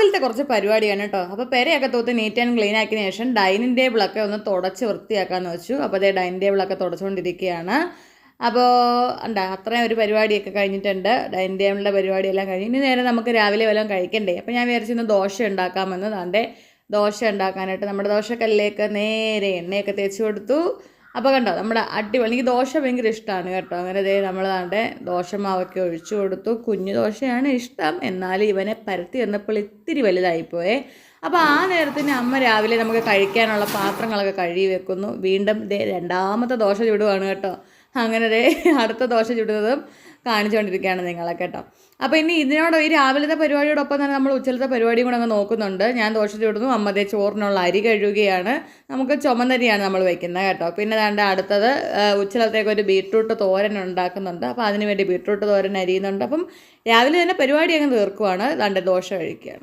രാവിലത്തെ കുറച്ച് പരിപാടിയാണ് കേട്ടോ. അപ്പോൾ പെരയൊക്കെ തൂത്ത് നീറ്റ് ആൻഡ് ക്ലീൻ ആക്കിയതിന് ശേഷം ഡൈനിങ് ടേബിളൊക്കെ ഒന്ന് തുടച്ച് വൃത്തിയാക്കാമെന്ന് വെച്ചു. അപ്പോൾ അതേ ഡൈനിങ് ടേബിളൊക്കെ തുടച്ചുകൊണ്ടിരിക്കുകയാണ്. അപ്പോൾ അത്രയും ഒരു പരിപാടിയൊക്കെ കഴിഞ്ഞിട്ടുണ്ട്. ഡൈനിങ് ടേബിളിൻ്റെ പരിപാടിയെല്ലാം കഴിഞ്ഞ് ഇനി നേരെ നമുക്ക് രാവിലെ വല്ലതും കഴിക്കണ്ടേ. അപ്പോൾ ഞാൻ വിചാരിച്ചിരുന്നു ദോശ ഉണ്ടാക്കാമെന്ന്. താണ്ടെ ദോശ ഉണ്ടാക്കാനായിട്ട് നമ്മുടെ ദോശക്കല്ലിലേക്ക് നേരെ എണ്ണയൊക്കെ തേച്ച് കൊടുത്തു. അപ്പോൾ കണ്ടോ നമ്മുടെ അടിപൊളി. എനിക്ക് ദോശ ഭയങ്കര ഇഷ്ടമാണ് കേട്ടോ. അങ്ങനെ ദേ നമ്മൾ താണ്ടെ ദോശമാവൊക്കെ ഒഴിച്ചു കൊടുത്തു. കുഞ്ഞു ദോശയാണ് ഇഷ്ടം, എന്നാലും ഇവനെ പരത്തി വന്നപ്പോൾ ഇത്തിരി വലുതായിപ്പോയേ. അപ്പോൾ ആ നേരത്തിന് അമ്മ രാവിലെ നമുക്ക് കഴിക്കാനുള്ള പാത്രങ്ങളൊക്കെ കഴുകി വെക്കുന്നു. വീണ്ടും ദേ രണ്ടാമത്തെ ദോശ ചുടുവാണ് കേട്ടോ. അങ്ങനെ ദേ അടുത്ത ദോശ ചുടുന്നതും കാണിച്ചുകൊണ്ടിരിക്കുകയാണ് നിങ്ങളെ കേട്ടോ. അപ്പോൾ ഇനി ഇതിനോട് ഈ രാവിലത്തെ പരിപാടിയോടൊപ്പം തന്നെ നമ്മൾ ഉച്ചലത്തെ പരിപാടിയും കൂടെ അങ്ങ് നോക്കുന്നുണ്ട്. ഞാൻ ദോശ ചുടുന്നു, അമ്മ ദേ ചോറിനുള്ള അരി കഴുകുകയാണ്. നമുക്ക് ചുമന്നരിയാണ് നമ്മൾ വയ്ക്കുന്നത് കേട്ടോ. പിന്നെ ദാണ്ട് അടുത്തത് ഉച്ചലത്തേക്ക് ഒരു ബീട്രൂട്ട് തോരൻ ഉണ്ടാക്കുന്നുണ്ട്. അപ്പോൾ അതിന് വേണ്ടി ബീട്രൂട്ട് തോരൻ അരിയുന്നുണ്ട്. അപ്പം രാവിലെ തന്നെ പരിപാടി അങ്ങ് തീർക്കുവാണ്. ദാണ്ട് ദോശ കഴിക്കുകയാണ്.